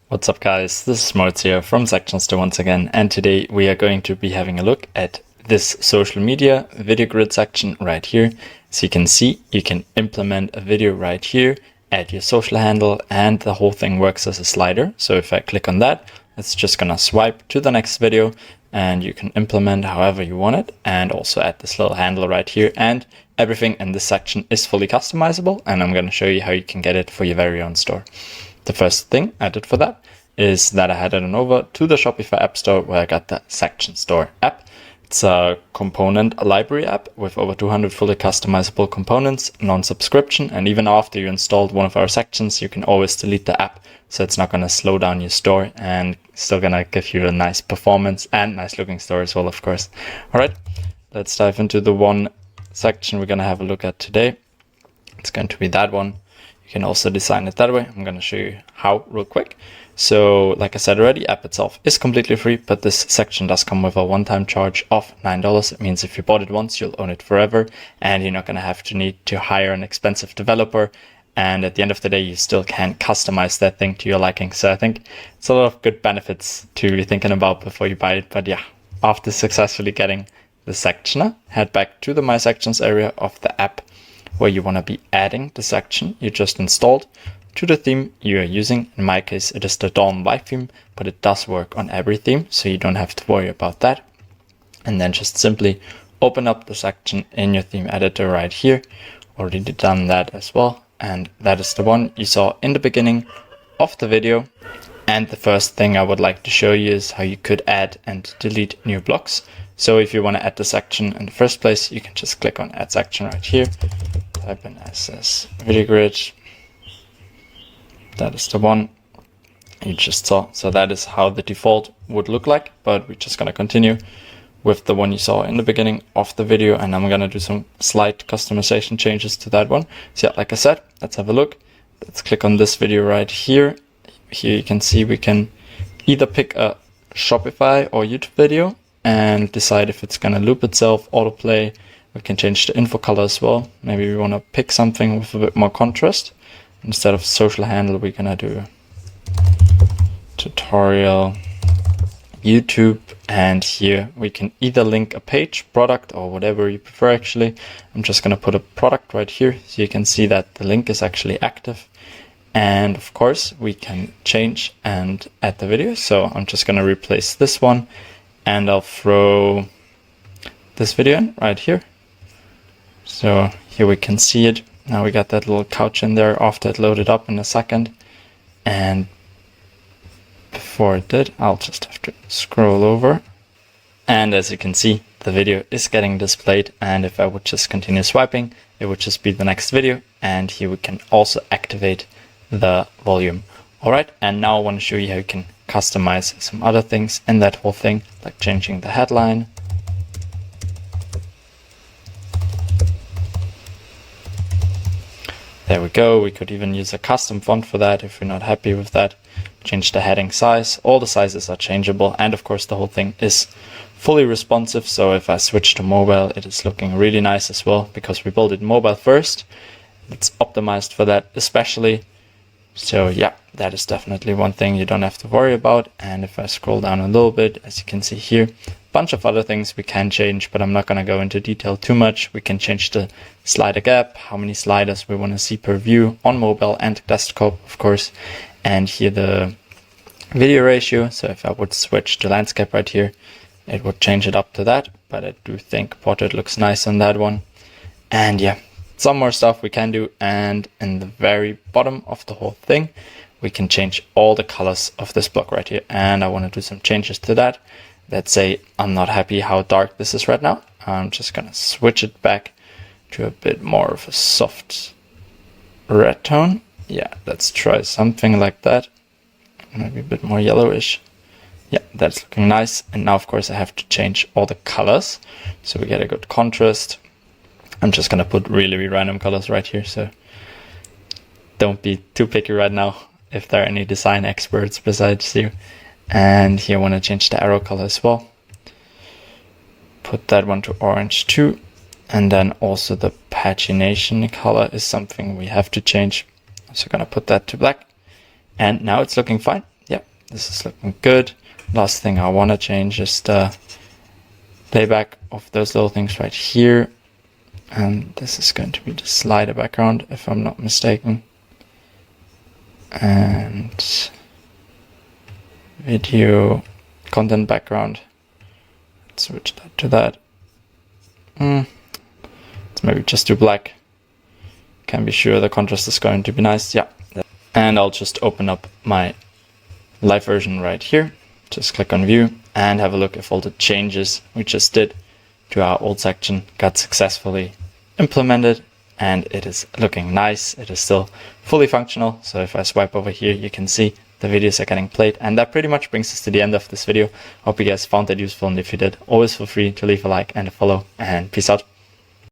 What's up guys, this is Moritz here from Sectionster once again, and today we are going to be having a look at this social media video grid section right here. So you can see you can implement a video right here, add your social handle, and the whole thing works as a slider. So if I click on that, it's just gonna swipe to the next video and you can implement however you want it, and also add this little handle right here, and everything in this section is fully customizable, and I'm gonna show you how you can get it for your very own store. The first thing I did for that is that I headed on over to the Shopify app store where I got the Section Store app. It's a component library app with over 200 fully customizable components, non-subscription, and even after you installed one of our sections, you can always delete the app, so it's not going to slow down your store and still going to give you a nice performance and nice looking store as well, of course. All right, let's dive into the one section we're going to have a look at today. It's going to be that one. You can also design it that way. I'm going to show you how real quick. So like I said already, app itself is completely free, but this section does come with a one-time charge of $9. It means if you bought it once, you'll own it forever, and you're not going to have to need to hire an expensive developer. And at the end of the day, you still can customize that thing to your liking. So I think it's a lot of good benefits to be thinking about before you buy it. But yeah, after successfully getting the sectioner, head back to the My Sections area of the app, where you want to be adding the section you just installed to the theme you are using. In my case, it is the Dawn White theme, but it does work on every theme, so you don't have to worry about that. And then just simply open up the section in your theme editor right here. Already done that as well. And that is the one you saw in the beginning of the video. And the first thing I would like to show you is how you could add and delete new blocks. So if you want to add the section in the first place, you can just click on Add Section right here. Type in SS Video Grid. That is the one you just saw. So that is how the default would look like, but we're just going to continue with the one you saw in the beginning of the video, and I'm going to do some slight customization changes to that one. So yeah, like I said, let's have a look. Let's click on this video right here. Here you can see we can either pick a Shopify or YouTube video and decide if it's going to loop itself, autoplay. We can change the info color as well. Maybe we want to pick something with a bit more contrast. Instead of social handle, we're going to do tutorial YouTube, and here we can either link a page, product, or whatever you prefer actually. I'm just going to put a product right here so you can see that the link is actually active. And of course we can change and add the video. So I'm just going to replace this one, and I'll throw this video in right here. So here we can see it. Now we got that little couch in there after it loaded up in a second. And before it did, I'll just have to scroll over. And as you can see, the video is getting displayed. And if I would just continue swiping, it would just be the next video. And here we can also activate the volume. All right, and now I want to show you how you can customize some other things in that whole thing, like changing the headline. There we go. We could even use a custom font for that if we're not happy with that. Change the heading size. All the sizes are changeable, and of course the whole thing is fully responsive. So if I switch to mobile, it is looking really nice as well, because we built it mobile first. It's optimized for that especially. So yeah, that is definitely one thing you don't have to worry about. And if I scroll down a little bit, as you can see here, a bunch of other things we can change, but I'm not going to go into detail too much. We can change the slider gap, how many sliders we want to see per view on mobile and desktop, of course. And here the video ratio. So if I would switch to landscape right here, it would change it up to that. But I do think portrait looks nice on that one. And yeah, some more stuff we can do. And in the very bottom of the whole thing, we can change all the colors of this block right here. And I want to do some changes to that. Let's say I'm not happy how dark this is right now. I'm just going to switch it back to a bit more of a soft red tone. Yeah, let's try something like that. Maybe a bit more yellowish. Yeah, that's looking nice. And now, of course, I have to change all the colors so we get a good contrast. I'm just going to put really random colors right here. So don't be too picky right now if there are any design experts besides you. And here I want to change the arrow color as well. Put that one to orange too. And then also the pagination color is something we have to change. So I'm going to put that to black. And now it's looking fine. Yeah, this is looking good. Last thing I want to change is the playback of those little things right here. And this is going to be the slider background, if I'm not mistaken. And video content background. Let's switch that to that. Let's maybe just do black. Can be sure the contrast is going to be nice. Yeah. And I'll just open up my live version right here. Just click on view and have a look if all the changes we just did to our old section got successfully implemented, and it is looking nice. It is still fully functional. So if I swipe over here, you can see the videos are getting played. And that pretty much brings us to the end of this video. Hope you guys found that useful, and if you did, always feel free to leave a like and a follow, and peace out.